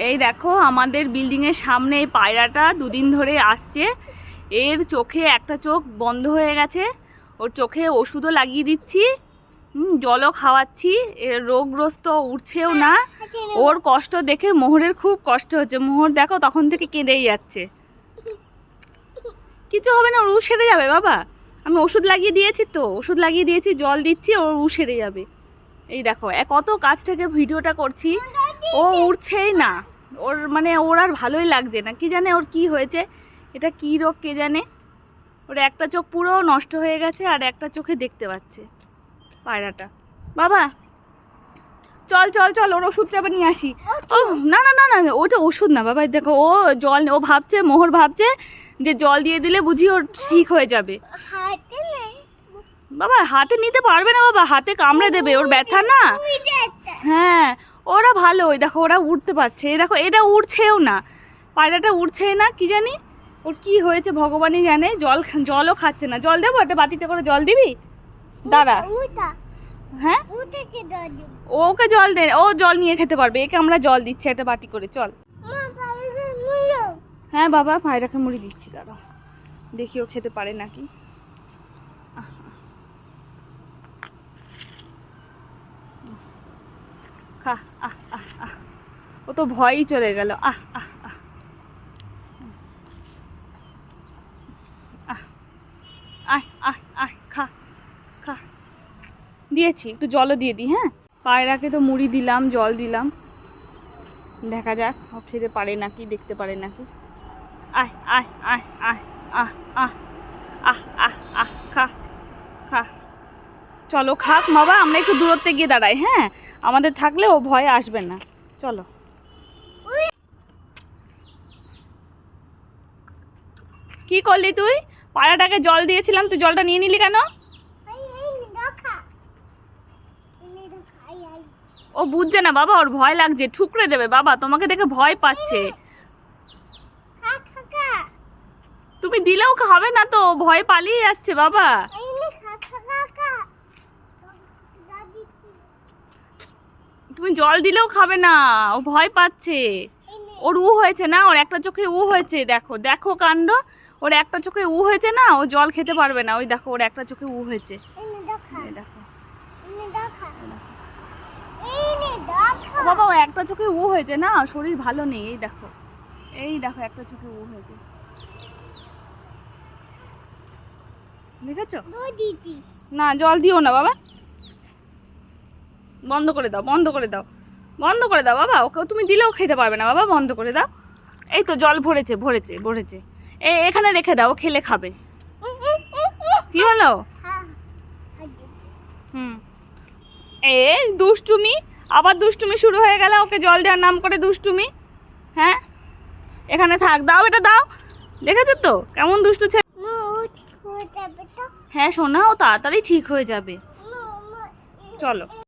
এই দেখো আমাদের বিল্ডিংয়ের সামনে এই পায়রাটা দুদিন ধরে আসছে। এর চোখে একটা চোখ বন্ধ হয়ে গেছে, ওর চোখে ওষুধও লাগিয়ে দিচ্ছি, জলও খাওয়াচ্ছি। এর রোগগ্রস্ত উঠছেও না। ওর কষ্ট দেখে মোহরের খুব কষ্ট হচ্ছে। মোহর দেখো তখন থেকে কেঁদেই যাচ্ছে। কিছু হবে না, ওর উ সেরে যাবে বাবা। আমি ওষুধ লাগিয়ে দিয়েছি তো, ওষুধ লাগিয়ে দিয়েছি, জল দিচ্ছি, ওর উ সেরে যাবে। এই দেখো কত কাছ থেকে ভিডিওটা করছি, ও উঠছেই না। ওর মানে ওর আর ভালোই লাগছে না, কি জানে ওর কি হয়েছে, এটা কি রোগ কে জানে। ওর একটা চোখ পুরো নষ্ট হয়ে গেছে আর একটা চোখে দেখতে পাচ্ছে পায়রাটা। বাবা চল চল চল, ওর ওষুধটা আবার নিয়ে আসি। ও না না না না, ওটা ওষুধ না বাবা। দেখো ও জল, ও ভাবছে, মোহর ভাবছে যে জল দিয়ে দিলে বুঝি ওর ঠিক হয়ে যাবে। বাবা হাতে নিতে পারবে না বাবা, হাতে কামড়ে দেবে, ওর ব্যথা না। হ্যাঁ ওরা ভালো, ওই দেখো ওরা উঠতে পারছে। এই দেখো এটা উঠছেও না, পায়রাটা উঠছেই না, কি জানি ওর কি হয়েছে ভগবানই জানে। জলও খাচ্ছে না। জল দেবো, একটা বাটিতে করে জল দিবি? দাঁড়া। হ্যাঁ ওকে জল দে, ও জল নিয়ে খেতে পারবে। একে আমরা জল দিচ্ছি একটা বাটি করে, চল। হ্যাঁ বাবা পায়রাকে মুড়ি দিচ্ছি, দাঁড়াও দেখি ও খেতে পারে নাকি। খা, আহ আহ আহ, ও তো ভয়ই চলে গেল। আহ আহ আহ আহ আহ আহ আহ, খা খা। দিয়েছি, একটু জলও দিয়ে দিই। হ্যাঁ পায়রাকে তো মুড়ি দিলাম, জল দিলাম, দেখা যাক ও খেতে পারে নাকি, দেখতে পারে নাকি। আহ আহ আহ আহ আহ আহ আহ আহ আহ, খা খা। চলো খাক বাবা, আমরা একটু দূরত্বে গিয়ে দাঁড়াই। হ্যাঁ আমাদের থাকলে ও ভয়ে আসবে না, চলো। কি করলি তুই? পায়রাটাকে জল দিয়েছিলাম, তুই জলটা নিয়ে নিলি কেন? ও বুঝছে না বাবা, ওর ভয় লাগছে, ঠুকরে দেবে বাবা, তোমাকে দেখে ভয় পাচ্ছে। তুমি দিলেও খাবে না তো, ভয় পালিয়ে যাচ্ছে বাবা। তুমি জল দিলেও খাবে না, ও ভয় পাচ্ছে। ওর উ হয়েছে না, ওর একটা চোখে উ হয়েছে, দেখো দেখো কাণ্ড। ওর একটা চোখে উ হয়েছে না, ও জল খেতে পারবে না। ওই দেখো ওর একটা চোখে উ হয়েছে, দেখো বাবা, ও একটা চোখে উ হয়েছে না, শরীর ভালো নেই। এই দেখো, এই দেখো একটা চোখে উ হয়েছে, দেখেছো? না জল দিও না বাবা, বন্ধ করে দাও, বন্ধ করে দাও, বন্ধ করে দাও বাবা। ওকে তুমি দিলেও খেতে পারবে না বাবা, বন্ধ করে দাও। এই তো জল ভরেছে ভরেছে ভরেছে, এখানে রেখে দাও, খেলে খাবে। কি হলো? এই দুষ্টুমি, আবার দুষ্টুমি শুরু হয়ে গেল। ওকে জল দেওয়ার নাম করে দুষ্টুমি। হ্যাঁ এখানে থাক, দাও এটা দাও। দেখেছো তো কেমন দুষ্টু ছেলে। হ্যাঁ সোনা, ও তাড়াতাড়ি ঠিক হয়ে যাবে, চলো।